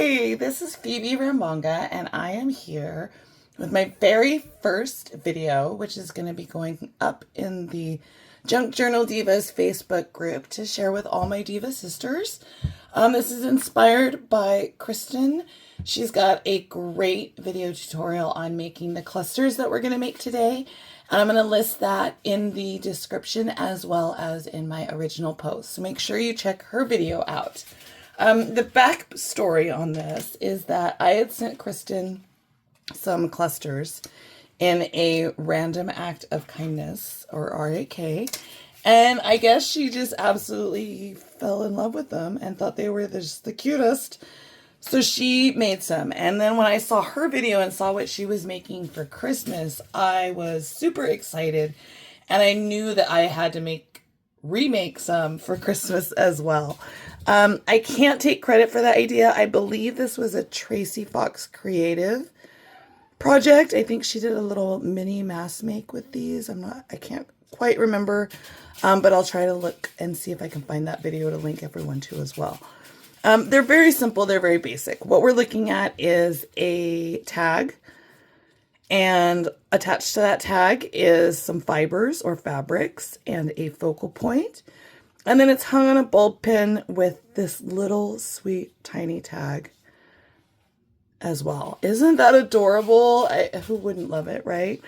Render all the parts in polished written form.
Hi, this is Phoebe Rambonga, and I am here with my very first video, which is going to be going up in the Junk Journal Divas Facebook group to share with all my diva sisters. This is inspired by Kristen. She's got a great video tutorial on making the clusters that we're going to make today. And I'm going to list that in the description as well as in my original post. So make sure you check her video out. The backstory on this is that I had sent Kristen some clusters in a random act of kindness, or RAK, and I guess she just absolutely fell in love with them and thought they were just the cutest. So she made some, and then when I saw her video and saw what she was making for Christmas, I was super excited, and I knew that I had to remake some for Christmas as well. I can't take credit for that idea. I believe this was a Tracy Fox creative project. I think she did a little mini mask make with these. I can't quite remember, but I'll try to look and see if I can find that video to link everyone to as well. They're very simple. They're very basic. What we're looking at is a tag, and attached to that tag is some fibers or fabrics and a focal point. And then it's hung on a bulb pin with this little sweet tiny tag as well. Isn't that adorable? Who wouldn't love it, right?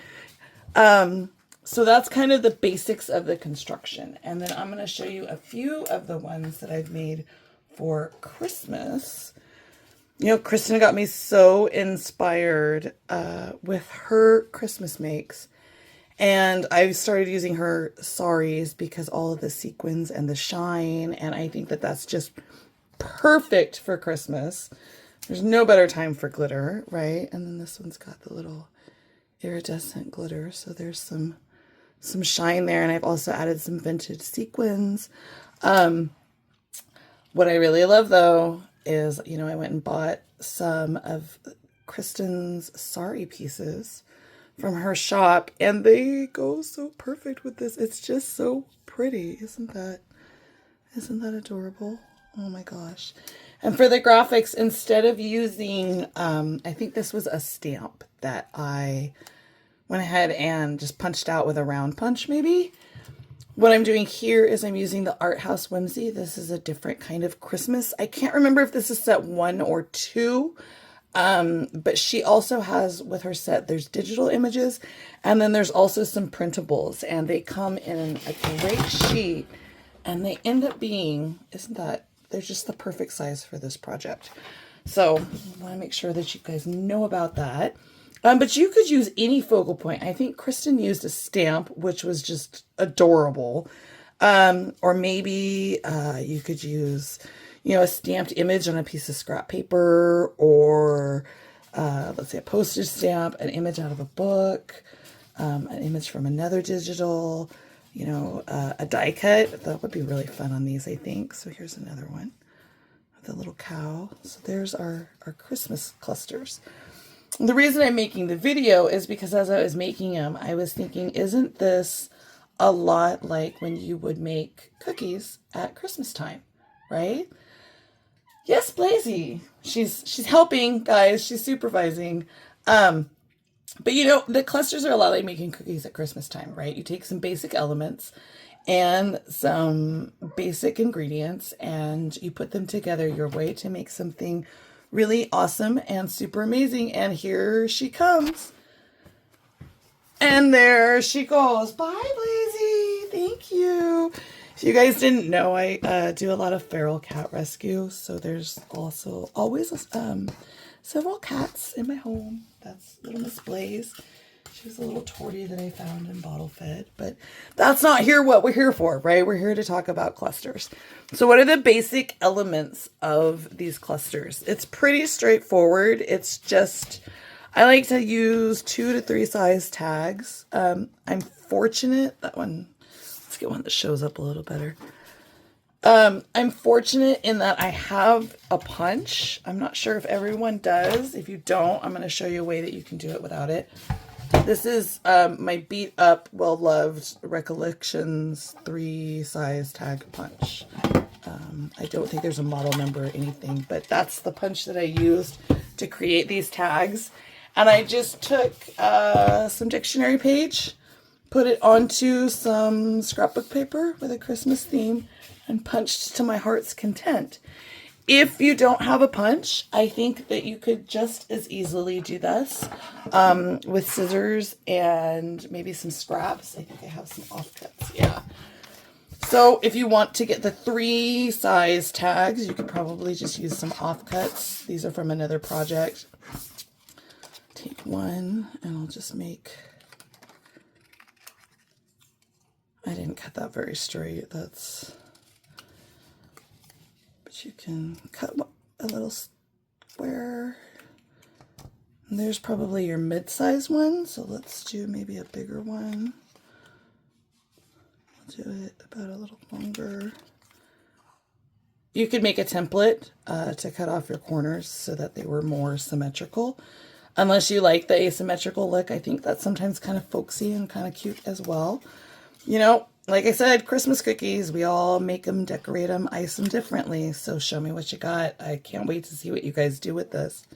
So that's kind of the basics of the construction. And then I'm going to show you a few of the ones that I've made for Christmas. You know, Kristen got me so inspired with her Christmas makes. And I started using her saris because all of the sequins and the shine, and I think that that's just perfect for Christmas. There's no better time for glitter, right? And then this one's got the little iridescent glitter, so there's some shine there, and I've also added some vintage sequins. What I really love, though, is, you know, I went and bought some of Kristen's sari pieces from her shop, and they go so perfect with this. It's just so pretty. Isn't that adorable? Oh my gosh. And for the graphics, instead of using, I think this was a stamp that I went ahead and just punched out with a round punch maybe. What I'm doing here is I'm using the Art House Whimsy. This is a different kind of Christmas. I can't remember if this is set 1 or 2. But she also has with her set, there's digital images, and then there's also some printables, and they come in a great sheet, and they end up being, they're just the perfect size for this project. So I want to make sure that you guys know about that. But you could use any focal point. I think Kristen used a stamp, which was just adorable. Or maybe, you could use, you know, a stamped image on a piece of scrap paper, or let's say a postage stamp, an image out of a book, an image from another digital, you know, a die cut. That would be really fun on these, I think. So here's another one with a little cow. So there's our Christmas clusters. The reason I'm making the video is because as I was making them, I was thinking, isn't this a lot like when you would make cookies at Christmas time, right? Yes, Blazy. She's helping, guys. She's supervising. But you know, the clusters are a lot like making cookies at Christmas time, right? You take some basic elements and some basic ingredients, and you put them together your way to make something really awesome and super amazing. And here she comes. And there she goes. Bye, Blazy. Thank you. If you guys didn't know, I do a lot of feral cat rescue, so there's also always several cats in my home. That's little Miss Blaze. She was a little tortie that I found and bottle fed, but that's not what we're here for, right? We're here to talk about clusters. So what are the basic elements of these clusters? It's pretty straightforward. It's just, I like to use 2 to 3 size tags. I'm fortunate, let's get one that shows up a little better. I'm fortunate in that I have a punch. I'm not sure if everyone does. If you don't, I'm going to show you a way that you can do it without it. This is my beat up, well-loved Recollections 3 size tag punch. I don't think there's a model number or anything, but that's the punch that I used to create these tags. And I just took some dictionary page, put it onto some scrapbook paper with a Christmas theme, and punched to my heart's content. If you don't have a punch, I think that you could just as easily do this with scissors and maybe some scraps. I think I have some offcuts, yeah. So if you want to get the 3 size tags, you could probably just use some offcuts. These are from another project. Take one and I'll just make, I didn't cut that very straight. But you can cut a little square. And there's probably your mid-size one. So let's do maybe a bigger one. Do it about a little longer. You could make a template to cut off your corners so that they were more symmetrical. Unless you like the asymmetrical look, I think that's sometimes kind of folksy and kind of cute as well. You know, like I said, Christmas cookies, we all make them, decorate them, ice them differently. So show me what you got. I can't wait to see what you guys do with this.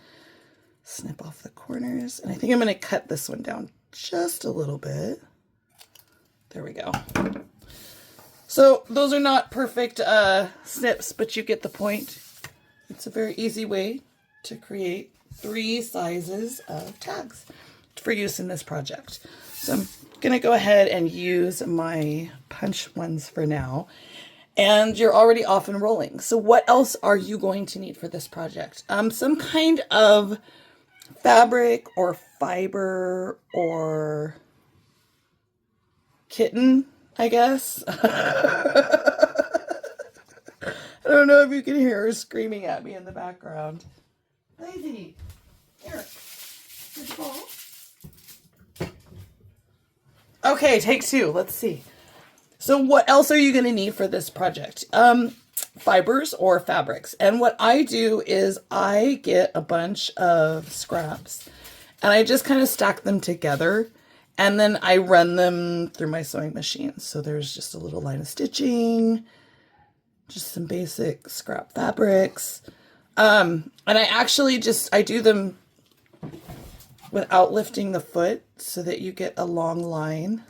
Snip off the corners. And I think I'm going to cut this one down just a little bit. There we go. So those are not perfect snips, but you get the point. It's a very easy way to create 3 sizes of tags for use in this project. So I'm going to go ahead and use my punch ones for now. And you're already off and rolling. So what else are you going to need for this project? Some kind of fabric or fiber or kitten, I guess. I don't know if you can hear her screaming at me in the background. Lazy, Eric, good ball. Okay, take 2. Let's see. So what else are you going to need for this project? Fibers or fabrics. And what I do is I get a bunch of scraps and I just kind of stack them together. And then I run them through my sewing machine. So there's just a little line of stitching, just some basic scrap fabrics. And I actually I do them without lifting the foot so that you get a long line.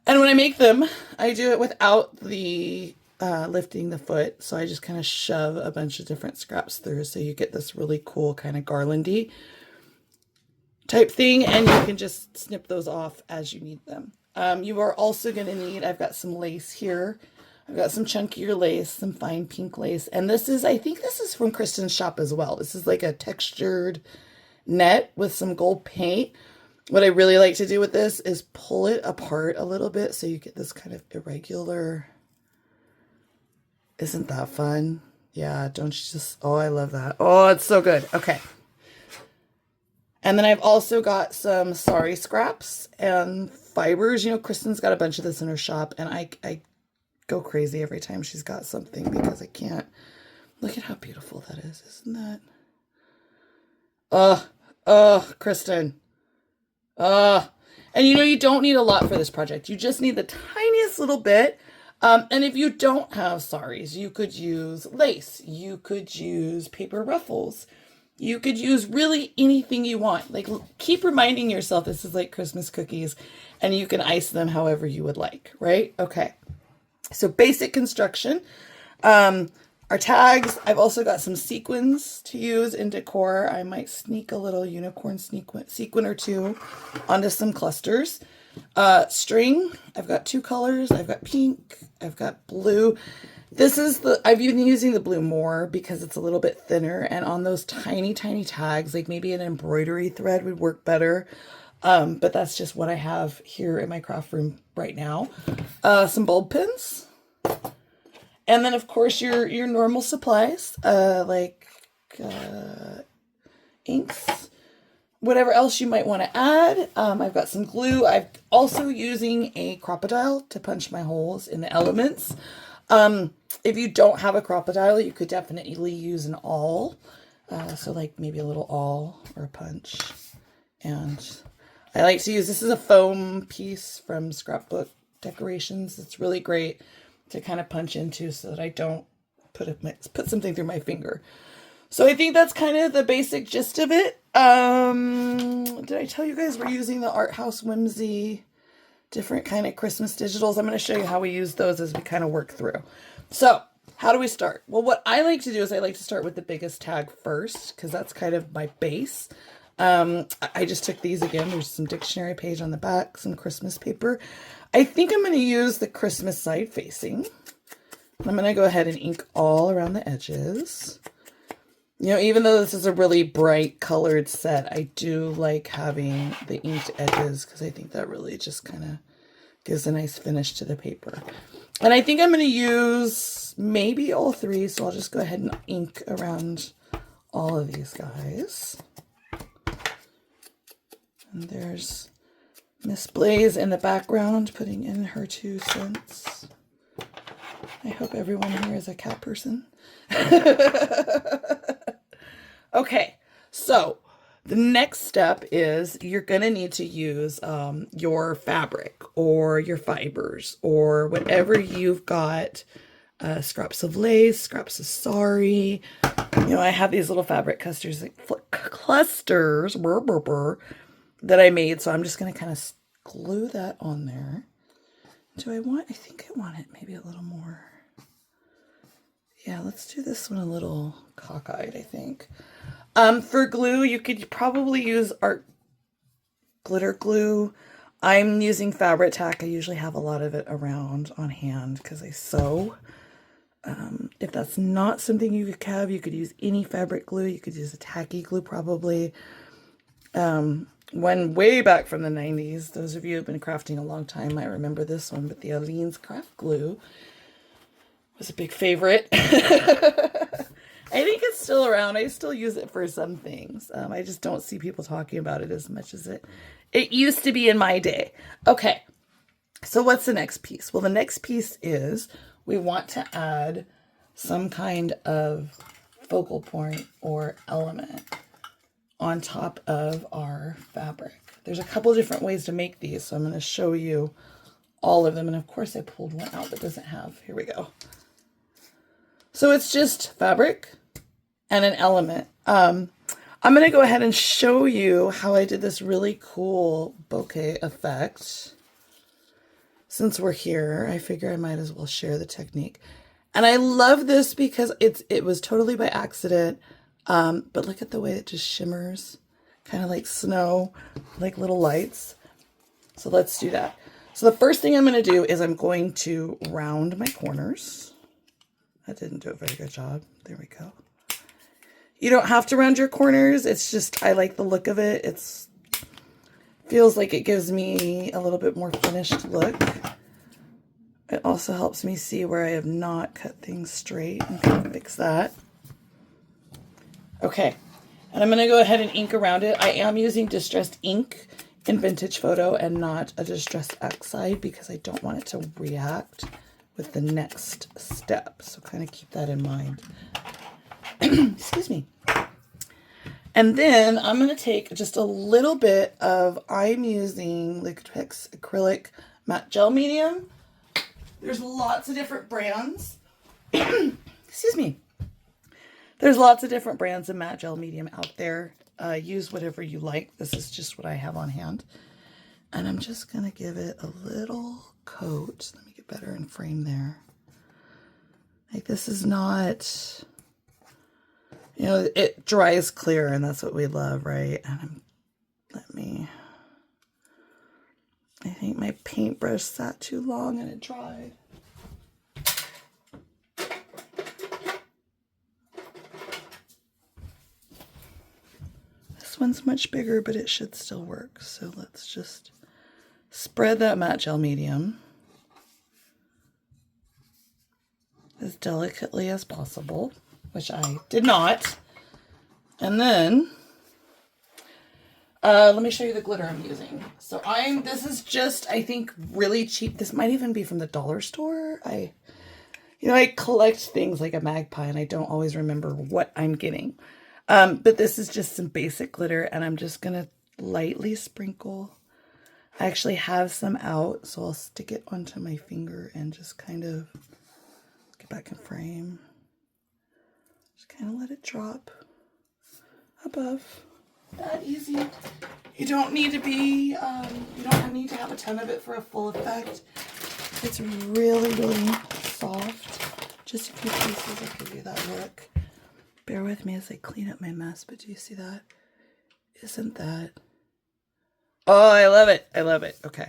And when I make them, I do it without the lifting the foot. So I just kind of shove a bunch of different scraps through so you get this really cool kind of garlandy type thing, and you can just snip those off as you need them. You are also going to need, I've got some lace here. I've got some chunkier lace, some fine pink lace, and this is, I think this is from Kristen's shop as well. This is like a textured net with some gold paint. What I really like to do with this is pull it apart a little bit so you get this kind of irregular. Isn't that fun? Yeah, don't you just, oh, I love that. Oh, it's so good. Okay. And then I've also got some sari scraps and fibers. You know, Kristen's got a bunch of this in her shop, and I go crazy every time she's got something because I can't. Look at how beautiful that is. Isn't that? Oh, Kristen. And you know, you don't need a lot for this project. You just need the tiniest little bit. And if you don't have saris, you could use lace. You could use paper ruffles. You could use really anything you want. Like, keep reminding yourself this is like Christmas cookies, and you can ice them however you would like, right? Okay. So basic construction. Our tags, I've also got some sequins to use in decor. I might sneak a little unicorn sequin or 2 onto some clusters. String, I've got 2 colors. I've got pink, I've got blue. This is I've been using the blue more because it's a little bit thinner, and on those tiny, tiny tags, like maybe an embroidery thread would work better. But that's just what I have here in my craft room right now. Some bulb pins. And then, of course, your normal supplies, like inks, whatever else you might want to add. I've got some glue. I'm also using a crocodile to punch my holes in the elements. If you don't have a crocodile, you could definitely use an awl. So like maybe a little awl or a punch. And I like to use, this is a foam piece from Scrapbook decorations. It's really great to kind of punch into so that I don't put something through my finger. So I think that's kind of the basic gist of it. Did I tell you guys we're using the Art House Whimsy different kind of Christmas digitals? I'm going to show you how we use those as we kind of work through. So how do we start? Well, what I like to do is I like to start with the biggest tag first, because that's kind of my base. I just took these again. There's some dictionary page on the back, some Christmas paper. I think I'm going to use the Christmas side facing. I'm going to go ahead and ink all around the edges. You know, even though this is a really bright colored set, I do like having the inked edges because I think that really just kind of gives a nice finish to the paper. And I think I'm going to use maybe all three, so I'll just go ahead and ink around all of these guys. And there's Miss Blaze in the background putting in her 2 cents. I hope everyone here is a cat person. Okay, so the next step is you're going to need to use your fabric or your fibers or whatever you've got, scraps of lace, scraps of sari. You know, I have these little fabric clusters that I made, so I'm just going to kind of glue that on there. I think I want it maybe a little more. Yeah, let's do this one a little cockeyed, I think. For glue, you could probably use art glitter glue. I'm using fabric tack. I usually have a lot of it around on hand because I sew. If that's not something you could have, you could use any fabric glue. You could use a tacky glue probably. One way back from the 90s, those of you who have been crafting a long time might remember this one, but the Aleene's craft glue was a big favorite. I think it's still around. I still use it for some things. I just don't see people talking about it as much as it used to be in my day. Okay, so what's the next piece? Well, the next piece is we want to add some kind of focal point or element on top of our fabric. There's a couple different ways to make these, so I'm going to show you all of them. And of course I pulled one out that doesn't have. Here we go. So it's just fabric and an element. I'm going to go ahead and show you how I did this really cool bouquet effect. Since we're here, I figure I might as well share the technique. And I love this because it was totally by accident. But look at the way it just shimmers, kind of like snow, like little lights. So let's do that. So the first thing I'm going to do is I'm going to round my corners. I didn't do a very good job. There we go. You don't have to round your corners. It's just, I like the look of it. It feels like it gives me a little bit more finished look. It also helps me see where I have not cut things straight and kind of fix that. Okay, and I'm going to go ahead and ink around it. I am using distressed ink in Vintage Photo and not a distressed oxide because I don't want it to react with the next step. So kind of keep that in mind. Excuse me. And then I'm going to take just a little bit of, I'm using Liquitex acrylic matte gel medium. There's lots of different brands. Excuse me. There's lots of different brands of matte gel medium out there. Use whatever you like. This is just what I have on hand. And I'm just going to give it a little coat. Let me get better in frame there. Like this is not, you know, it dries clear and that's what we love, right? And I think my paintbrush sat too long and it dried. This one's much bigger, but it should still work. So let's just spread that matte gel medium as delicately as possible, which I did not. And then let me show you the glitter I'm using. So this is just, I think, really cheap. This might even be from the dollar store. I collect things like a magpie and I don't always remember what I'm getting. But this is just some basic glitter and I'm just going to lightly sprinkle I actually have some out, so I'll stick it onto my finger and just kind of get back in frame. Just kind of let it drop above. That easy. You don't need to be, you don't need to have a ton of it for a full effect. It's really, really soft. Just a few pieces will give you that look. Bear with me as I clean up my mess, but do you see that? Isn't that? Oh, I love it. I love it. Okay.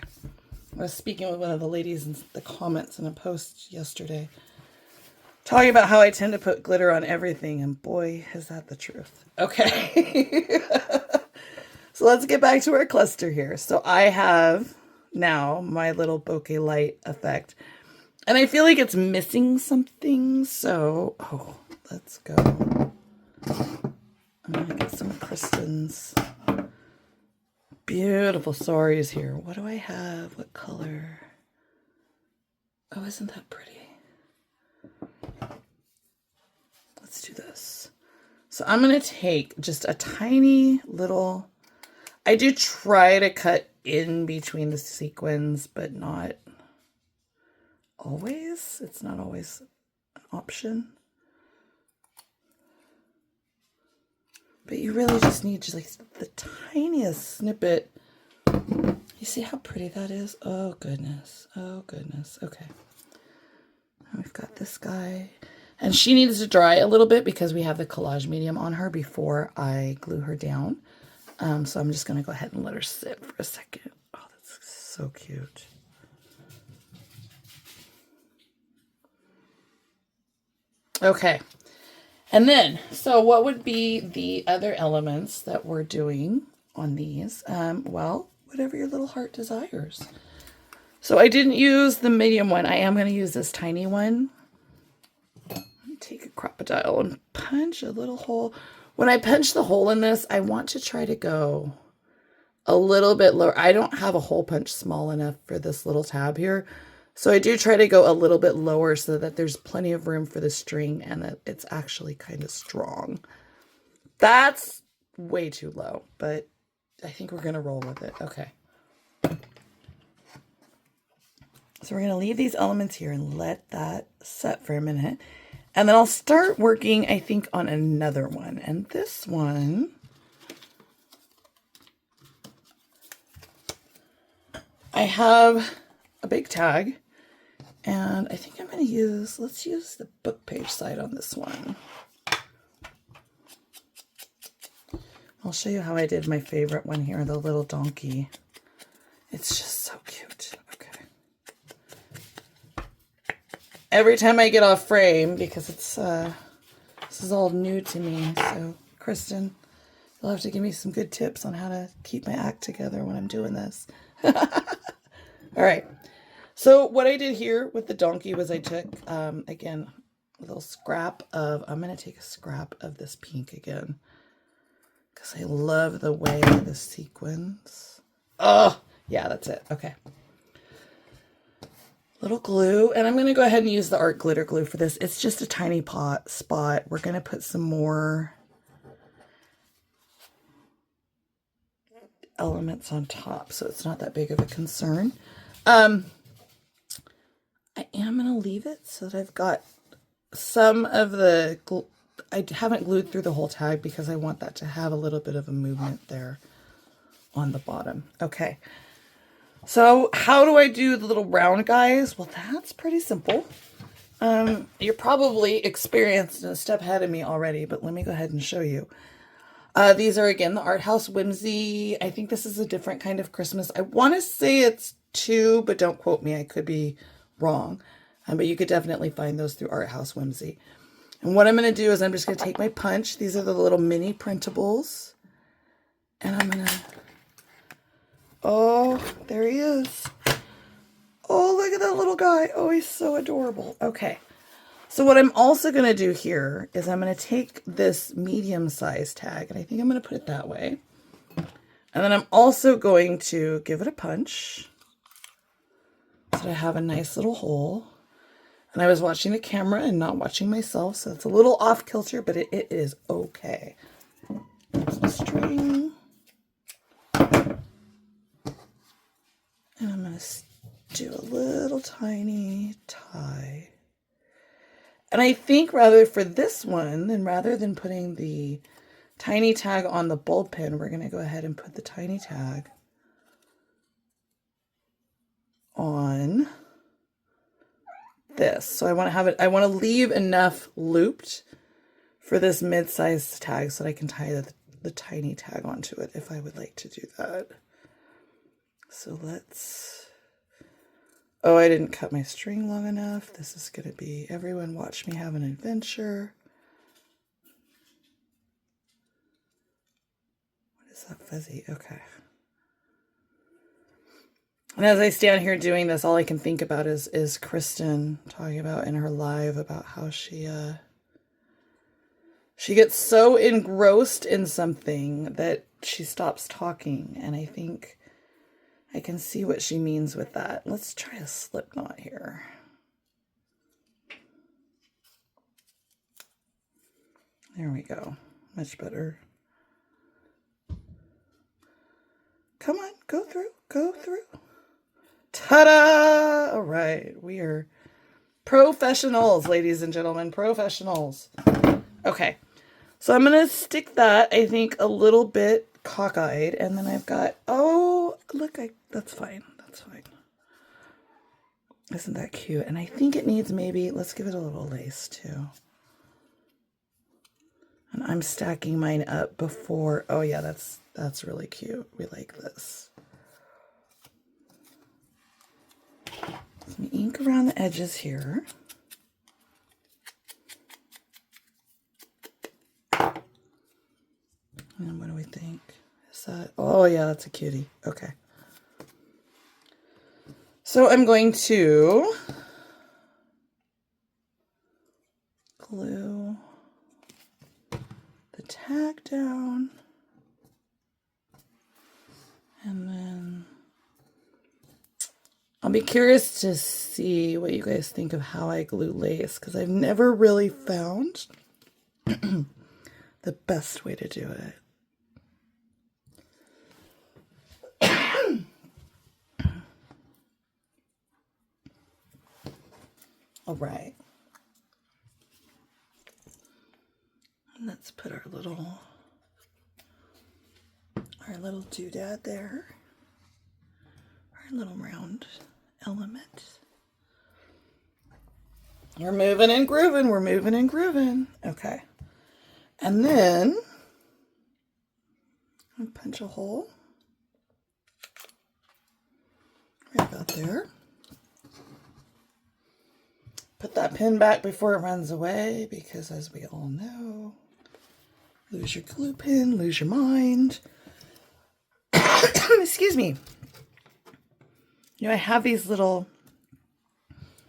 I was speaking with one of the ladies in the comments in a post yesterday, talking about how I tend to put glitter on everything, and boy, is that the truth. Okay. So let's get back to our cluster here. So I have now my little bokeh light effect, and I feel like it's missing something. So, let's go. I'm going to get some Kristen's beautiful saris here. What do I have? What color? Oh, isn't that pretty? Let's do this. So I'm going to take just a tiny little, I do try to cut in between the sequins, but not always. It's not always an option. But you really just need just like the tiniest snippet. You see how pretty that is? Oh goodness. Oh goodness. Okay. And we've got this guy. And she needs to dry a little bit because we have the collage medium on her before I glue her down. So I'm just going to go ahead and let her sit for a second. Oh, that's so cute. Okay. And then, so what would be the other elements that we're doing on these? Well, whatever your little heart desires. So I didn't use the medium one. I am going to use this tiny one. Take a crocodile and punch a little hole. When I punch the hole in this, I want to try to go a little bit lower. I don't have a hole punch small enough for this little tab here. So I do try to go a little bit lower so that there's plenty of room for the string and that it's actually kind of strong. That's way too low, but I think we're going to roll with it. Okay. So we're going to leave these elements here and let that set for a minute. And then I'll start working, I think, on another one. And this one, I have a big tag. And I think I'm going to use, let's use the book page side on this one. I'll show you how I did my favorite one here, the little donkey. It's just so cute. Okay. Every time I get off frame, because it's this is all new to me, so Kristen, you'll have to give me some good tips on how to keep my act together when I'm doing this. All right. So what I did here with the donkey was I took, again, a little scrap of, I'm going to take a scrap of this pink again, because I love the way the sequins. Oh, yeah, that's it. Okay. Little glue, and I'm going to go ahead and use the art glitter glue for this. It's just a tiny spot. We're going to put some more elements on top, so it's not that big of a concern. I am going to leave it so that I've got some of the, I haven't glued through the whole tag because I want that to have a little bit of a movement there on the bottom. Okay. So how do I do the little round guys? Well, that's pretty simple. You're probably experienced and a step ahead of me already, but let me go ahead and show you. These are, again, the Art House Whimsy. I think this is a different kind of Christmas. I want to say it's 2, but don't quote me. I could be wrong. But you could definitely find those through Art House Whimsy. And what I'm going to do is I'm just going to take my punch. These are the little mini printables. And I'm going to... Oh, there he is. Oh, look at that little guy. Oh, he's so adorable. Okay. So what I'm also going to do here is I'm going to take this medium size tag, and I think I'm going to put it that way. And then I'm also going to give it a punch so that I have a nice little hole. And I was watching the camera and not watching myself, so it's a little off kilter, but it is okay. Some string. want to do a little tiny tie. And I think rather for this one, then rather than putting the tiny tag on the bulb pin, we're going to go ahead and put the tiny tag on this. So I want to have it, I want to leave enough looped for this mid-sized tag so that I can tie the tiny tag onto it if I would like to do that. So let's, oh, I didn't cut my string long enough. This is going to be, everyone watch me have an adventure. What is that fuzzy? Okay. And as I stand here doing this, all I can think about is Kristen talking about in her live about how she gets so engrossed in something that she stops talking. And I think I can see what she means with that. Let's try a slip knot here. There we go. Much better. Come on, go through, go through. Ta-da! All right, we are professionals, ladies and gentlemen, professionals. Okay, so I'm going to stick that, I think, a little bit cockeyed, and then I've got, oh, look, that's fine, that's fine. Isn't that cute? And I think it needs maybe, let's give it a little lace too. And I'm stacking mine up before, oh yeah, that's really cute. We like this. Some ink around the edges here. And what do we think? Is that, oh yeah, that's a cutie. Okay. So I'm going to glue the tag down. And then I'll be curious to see what you guys think of how I glue lace, because I've never really found the best way to do it. All right. Let's put our little doodad there. Our little round element. We're moving and grooving. We're moving and grooving. Okay. And then I'll punch a hole right about there. Put that pin back before it runs away, because as we all know, lose your glue pin, lose your mind. Excuse me. You know, I have these little,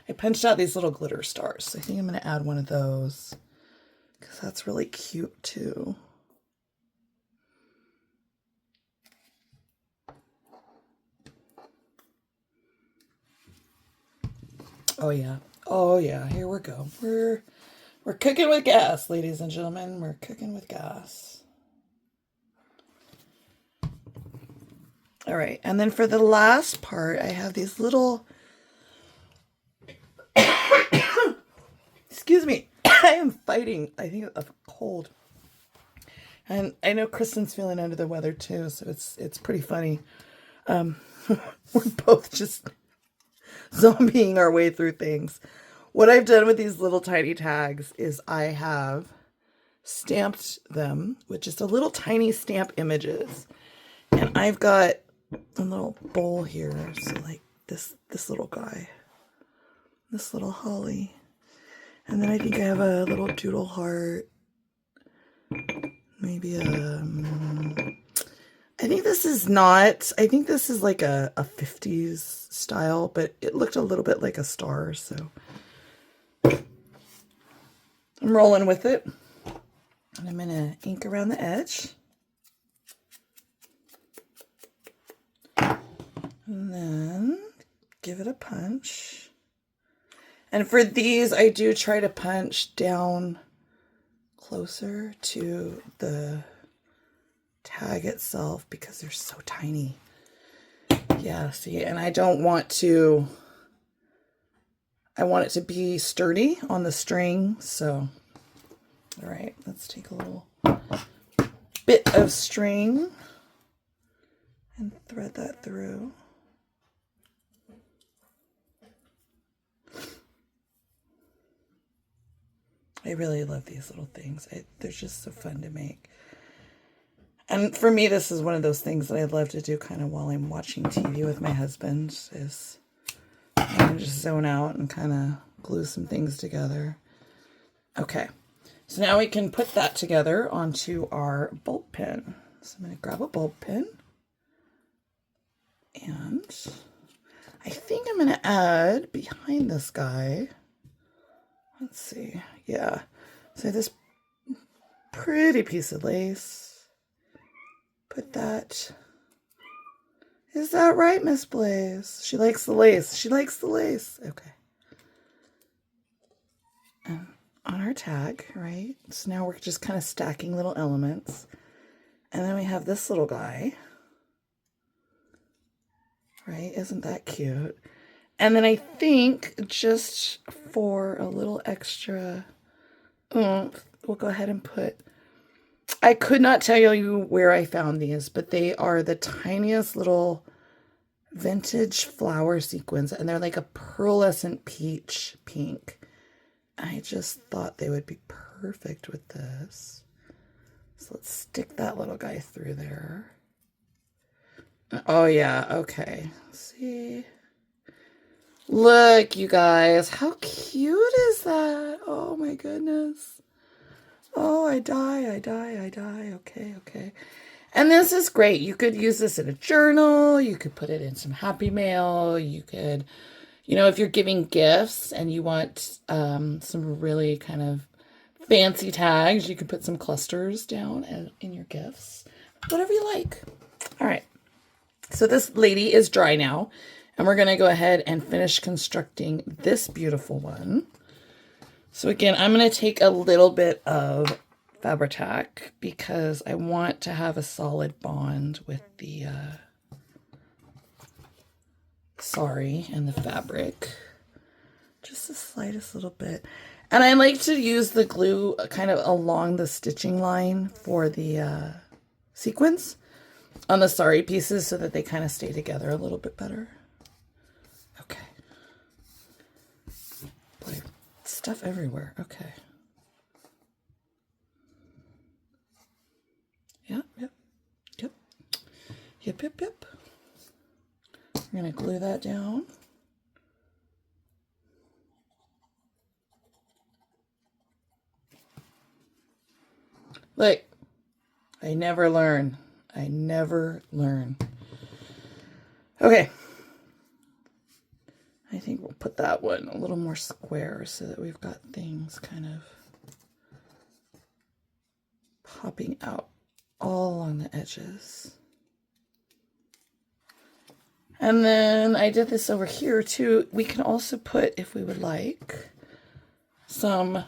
I punched out these little glitter stars. So I think I'm going to add one of those, because that's really cute too. Oh yeah. Oh yeah, here we go. We're cooking with gas, ladies and gentlemen. We're cooking with gas. All right, and then for the last part, I have these little, excuse me, I am fighting, I think, a cold. And I know Kristen's feeling under the weather too, so it's pretty funny. We're both just zombieing our way through things. What I've done with these little tiny tags is I have stamped them with just a little tiny stamp images. And I've got a little bowl here. So like this little guy, this little holly. And then I think I have a little doodle heart. Maybe I think this is not, I think this is like a 50s style, but it looked a little bit like a star, so I'm rolling with it. And I'm going to ink around the edge. And then give it a punch. And for these, I do try to punch down closer to the tag itself because they're so tiny. Yeah, see, and I don't want to, I want it to be sturdy on the string, so, all right, let's take a little bit of string and thread that through. I really love these little things. They're just so fun to make. And for me, this is one of those things that I love to do kind of while I'm watching TV with my husband, is just zone out and kind of glue some things together. Okay, so now we can put that together onto our bulb pin. So I'm going to grab a bulb pin. And I think I'm going to add behind this guy, let's see, yeah, so this pretty piece of lace, put that, is that right, Miss Blaze? She likes the lace, she likes the lace, okay. And on our tag, right, so now we're just kind of stacking little elements, and then we have this little guy, right, isn't that cute? And then I think just for a little extra oomph, we'll go ahead and put, I could not tell you where I found these, but they are the tiniest little vintage flower sequins, and they're like a pearlescent peach pink. I just thought they would be perfect with this. So let's stick that little guy through there. Oh yeah, okay. See? Look, you guys, how cute is that? Oh my goodness. Oh, I die. Okay, okay. And this is great. You could use this in a journal. You could put it in some happy mail. You could, you know, if you're giving gifts and you want some really kind of fancy tags, you could put some clusters down in your gifts. Whatever you like. All right. So this lady is dry now. And we're going to go ahead and finish constructing this beautiful one. So again, I'm going to take a little bit of Fabri-Tac because I want to have a solid bond with the sari and the fabric. Just the slightest little bit. And I like to use the glue kind of along the stitching line for the sequins on the sari pieces so that they kind of stay together a little bit better. Okay. Boy, stuff everywhere. Okay. Yep. We're going to glue that down. Look, I never learn. I never learn. Okay. I think we'll put that one a little more square so that we've got things kind of popping out all along the edges. And then I did this over here too. We can also put, if we would like, some,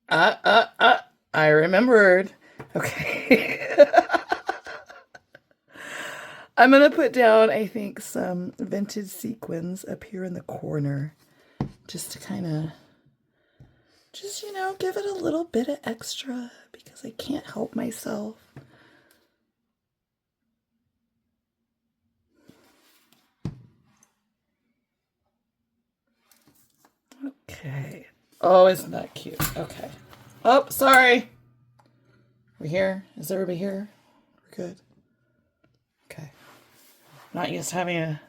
I remembered. Okay. I'm going to put down, I think, some vintage sequins up here in the corner just to kind of, just, you know, give it a little bit of extra because I can't help myself. Okay. Oh, isn't that cute? Okay. Oh, sorry. We're here. Is everybody here? We're good. Okay. Not used to having a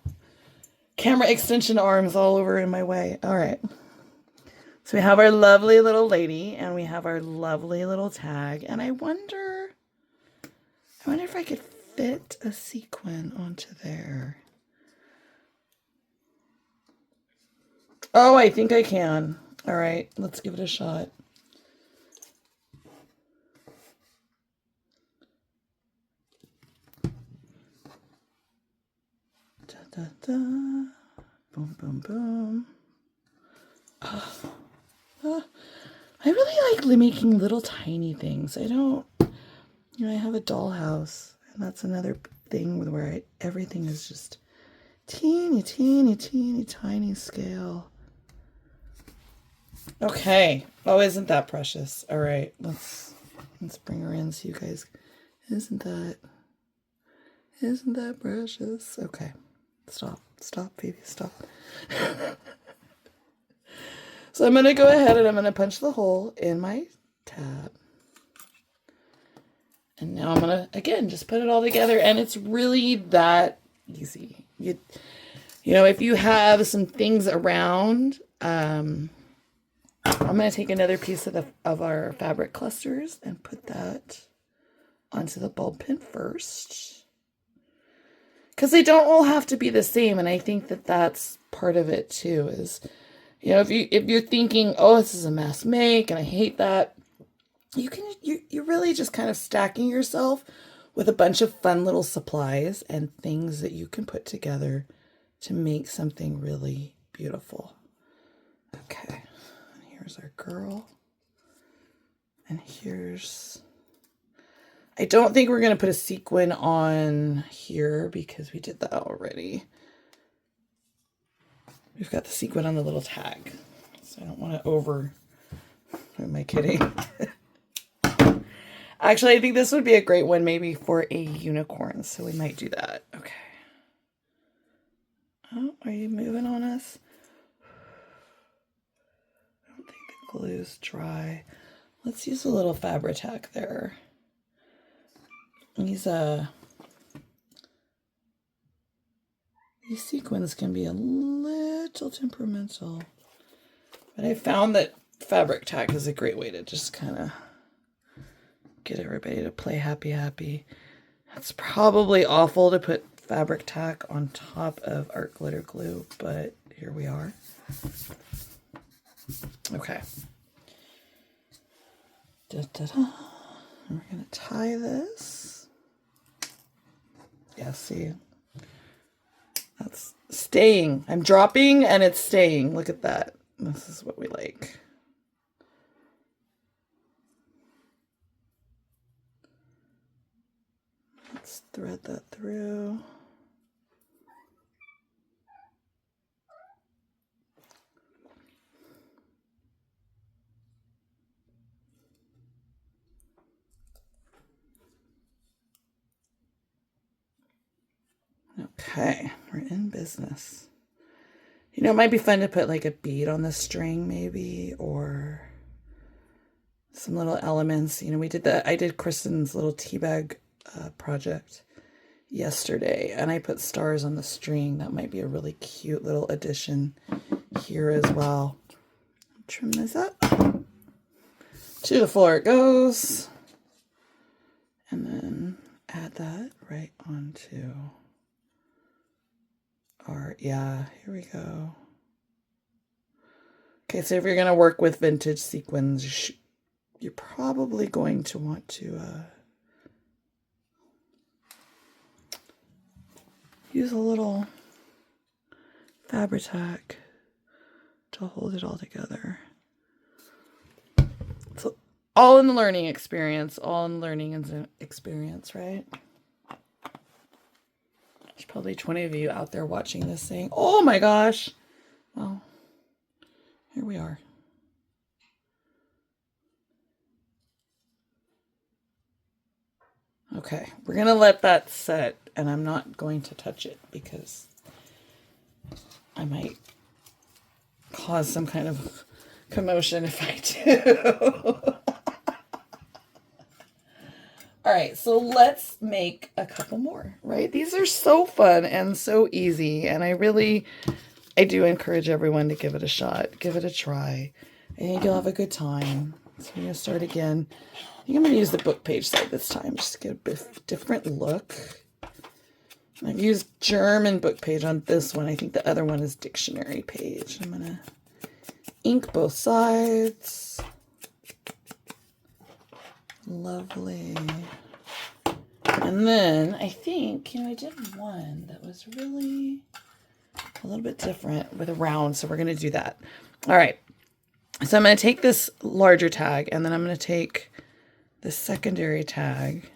camera extension arms all over in my way. All right. So we have our lovely little lady and we have our lovely little tag. And I wonder if I could fit a sequin onto there. Oh, I think I can. All right, let's give it a shot. Da, da, da. Boom, boom, boom. I really like making little tiny things. I don't, you know, I have a dollhouse, and that's another thing with where everything is just teeny, teeny, teeny, tiny scale. Okay. Oh, isn't that precious? All right, let's bring her in so you guys. Isn't that precious? Okay. Stop, baby, stop. So I'm going to go ahead and I'm going to punch the hole in my tab. And now I'm going to, again, just put it all together. And it's really that easy. You know, if you have some things around, I'm going to take another piece of our fabric clusters and put that onto the bulb pin first. Because they don't all have to be the same. And I think that that's part of it too is, you know, if you're thinking, oh, this is a mass make and I hate that, you're really just kind of stacking yourself with a bunch of fun little supplies and things that you can put together to make something really beautiful. Okay, and here's our girl. And here's, I don't think we're going to put a sequin on here because we did that already. We've got the sequin on the little tag, so I don't want to over, who am I kidding? Actually, I think this would be a great one maybe for a unicorn, so we might do that. Okay. Oh, are you moving on us? I don't think the glue's dry. Let's use a little Fabri-Tac there. These sequins can be a little temperamental, but I found that Fabri-Tac is a great way to just kind of get everybody to play happy. It's probably awful to put Fabri-Tac on top of art glitter glue, but here we are. Okay. Da-da-da. We're going to tie this. Yeah, see? That's staying. I'm dropping and it's staying. Look at that. This is what we like. Let's thread that through. Okay, we're in business. You know, it might be fun to put like a bead on the string maybe, or some little elements. You know, I did Kristen's little tea bag project yesterday, and I put stars on the string. That might be a really cute little addition here as well. Trim this up. To the floor it goes. And then add that right onto our, yeah, here we go. Okay, so if you're going to work with vintage sequins, you're probably going to want to use a little Fabri-Tac to hold it all together. So all in the learning experience, right? There's probably 20 of you out there watching this saying, oh my gosh. Well, here we are. Okay, we're going to let that set, and I'm not going to touch it because I might cause some kind of commotion if I do. All right, so let's make a couple more, right? These are so fun and so easy, and I do encourage everyone to give it a shot, give it a try. I think you'll have a good time. So we're going to start again. I think I'm going to use the book page side this time, just to get a bit different look. I've used German book page on this one. I think the other one is dictionary page. I'm going to ink both sides. Lovely. And then I think, you know, I did one that was really a little bit different with a round, so we're going to do that. All right. So I'm going to take this larger tag, and then I'm going to take the secondary tag,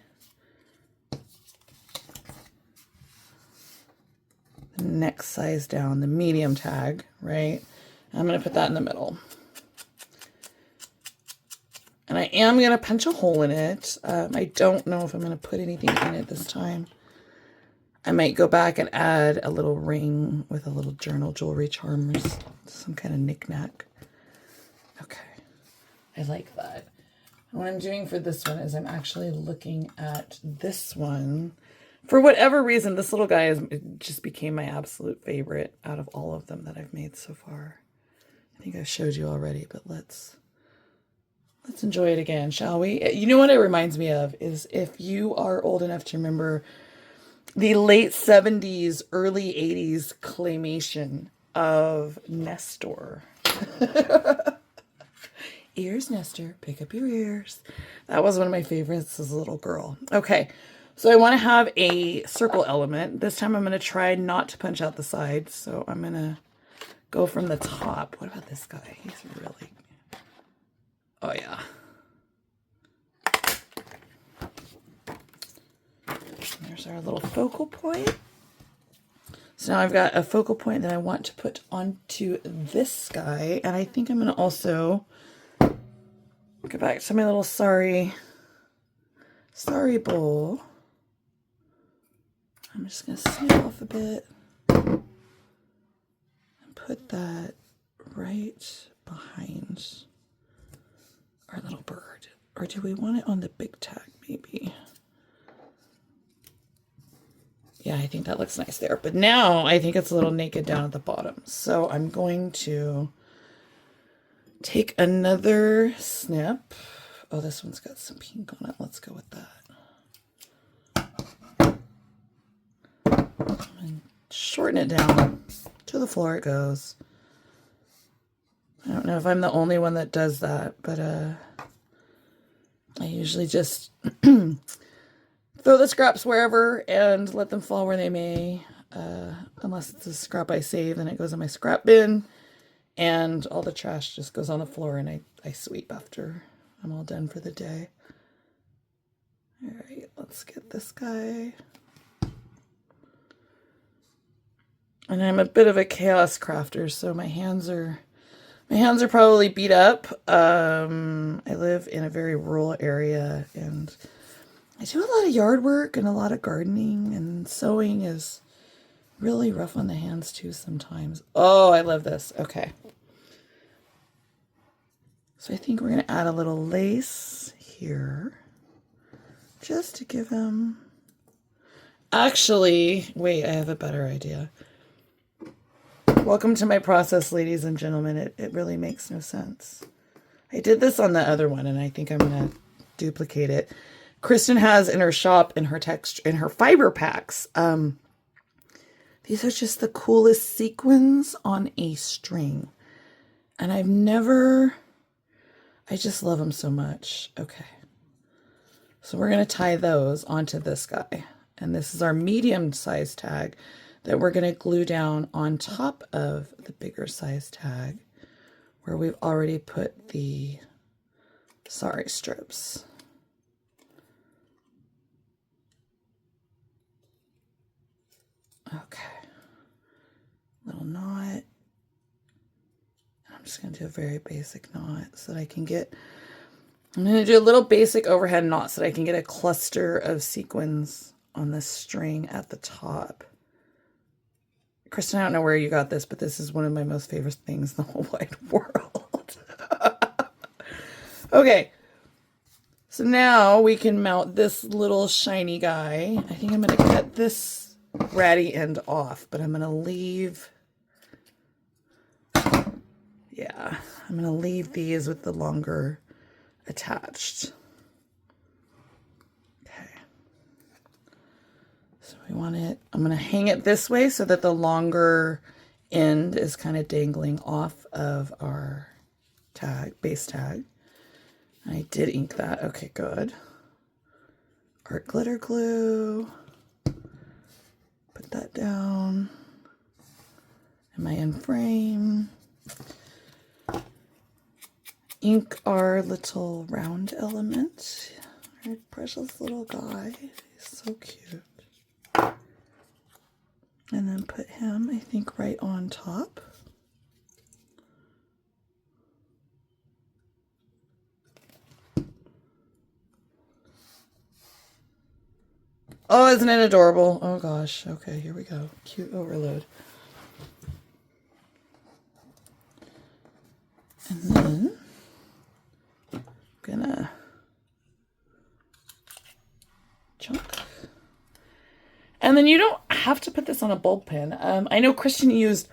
the next size down, the medium tag, right? I'm going to put that in the middle. And I am going to punch a hole in it. I don't know if I'm going to put anything in it this time. I might go back and add a little ring with a little journal jewelry charmers, some kind of knickknack. Okay, I like that. And what I'm doing for this one is I'm actually looking at this one. For whatever reason, this little guy just became my absolute favorite out of all of them that I've made so far. I think I showed you already, but let's enjoy it again, shall we? You know what it reminds me of is if you are old enough to remember the late 70s, early 80s claymation of Nestor. Ears, Nestor, pick up your ears. That was one of my favorites as a little girl. Okay, so I want to have a circle element. This time I'm going to try not to punch out the sides. So I'm going to go from the top. What about this guy? He's really... Oh, yeah. There's our little focal point. So now I've got a focal point that I want to put onto this guy. And I think I'm going to also go back to my little sorry bowl. I'm just going to snip off a bit and put that right behind our little bird. Or do we want it on the big tag maybe? Yeah, I think that looks nice there. But now I think it's a little naked down at the bottom. So I'm going to take another snip. Oh, this one's got some pink on it. Let's go with that. And shorten it down to the floor it goes. I don't know if I'm the only one that does that, but I usually just throw the scraps wherever and let them fall where they may. Unless it's a scrap I save, then it goes in my scrap bin. And all the trash just goes on the floor and I sweep after I'm all done for the day. All right, let's get this guy. And I'm a bit of a chaos crafter, so my hands are probably beat up. I live in a very rural area and I do a lot of yard work and a lot of gardening, and sewing is really rough on the hands too sometimes. Oh, I love this. Okay. So I think we're going to add a little lace here just to give him... Actually, wait, I have a better idea. Welcome to my process, ladies and gentlemen. It really makes no sense. I did this on the other one, and I think I'm going to duplicate it. Kristen has in her shop, in her fiber packs, these are just the coolest sequins on a string. And I just love them so much. Okay. So we're going to tie those onto this guy. And this is our medium size tag that we're going to glue down on top of the bigger size tag where we've already put the sari strips. Okay. Little knot. I'm just going to do a very basic knot so that I can get... I'm going to do a little basic overhead knot so that I can get a cluster of sequins on this string at the top. Kristen, I don't know where you got this, but this is one of my most favorite things in the whole wide world. Okay. So now we can mount this little shiny guy. I think I'm going to cut this ratty end off, but I'm going to leave... Yeah, I'm going to leave these with the longer attached. Okay. So we want it, I'm going to hang it this way so that the longer end is kind of dangling off of our tag, base tag. I did ink that. Okay, good. Art glitter glue. Put that down. Am I in frame? Ink our little round element. Our precious little guy. He's so cute. And then put him, I think, right on top. Oh, isn't it adorable? Oh gosh. Okay, here we go. Cute overload. And then I'm gonna chunk. And then you don't have to put this on a bulb pin. I know Kristen used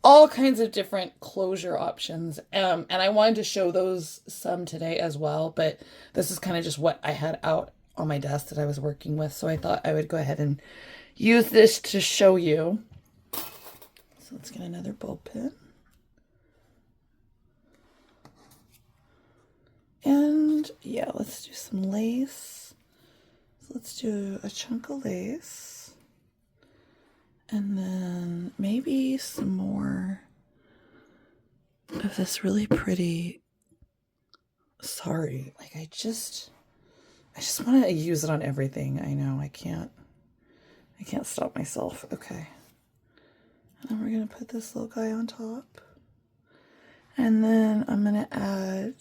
all kinds of different closure options, and I wanted to show those some today as well, but this is kind of just what I had out on my desk that I was working with, so I thought I would go ahead and use this to show you. So let's get another bulb pin. And yeah, let's do some lace. So let's do a chunk of lace. And then maybe some more of this really pretty sari. Like I just want to use it on everything. I know I can't stop myself. Okay. And then we're going to put this little guy on top. And then I'm going to add,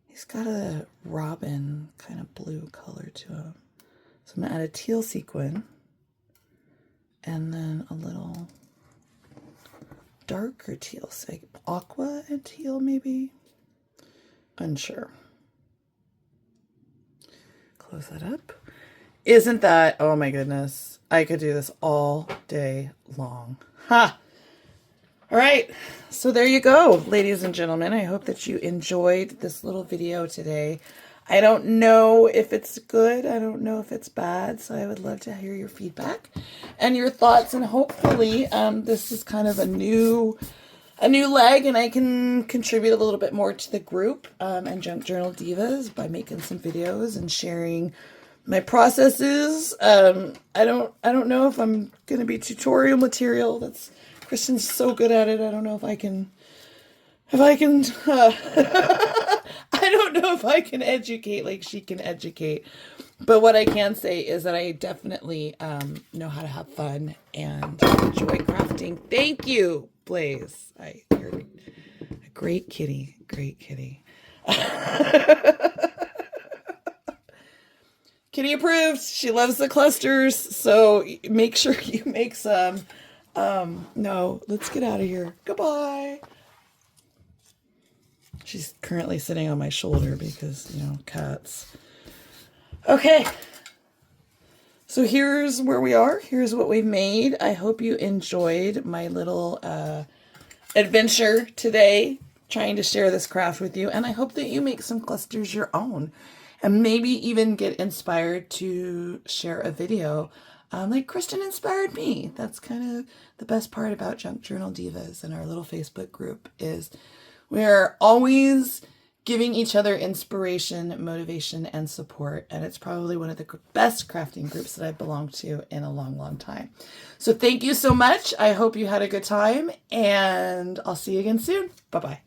he's got a robin kind of blue color to him. So I'm going to add a teal sequin. And then a little darker teal, say aqua and teal maybe. Unsure. Close that up. Isn't that, oh my goodness, I could do this all day long. Ha! All right, so there you go, ladies and gentlemen. I hope that you enjoyed this little video today. I don't know if it's good. I don't know if it's bad. So I would love to hear your feedback and your thoughts. And hopefully this is kind of a new leg, and I can contribute a little bit more to the group and Junk Journal Divas by making some videos and sharing my processes. I don't know if I'm going to be tutorial material. That's Kristen's so good at it. I don't know if I can I don't know if I can educate like she can educate, but what I can say is that I definitely know how to have fun and enjoy crafting. Thank you, Blaze. You're a great kitty, great kitty. Kitty approved. She loves the clusters, so make sure you make some. No, let's get out of here. Goodbye. She's currently sitting on my shoulder because, you know, cats. Okay. So here's where we are. Here's what we've made. I hope you enjoyed my little adventure today, trying to share this craft with you. And I hope that you make some clusters your own and maybe even get inspired to share a video like Kristen inspired me. That's kind of the best part about Junk Journal Divas and our little Facebook group is we're always giving each other inspiration, motivation, and support. And it's probably one of the best crafting groups that I've belonged to in a long, long time. So thank you so much. I hope you had a good time, and I'll see you again soon. Bye-bye.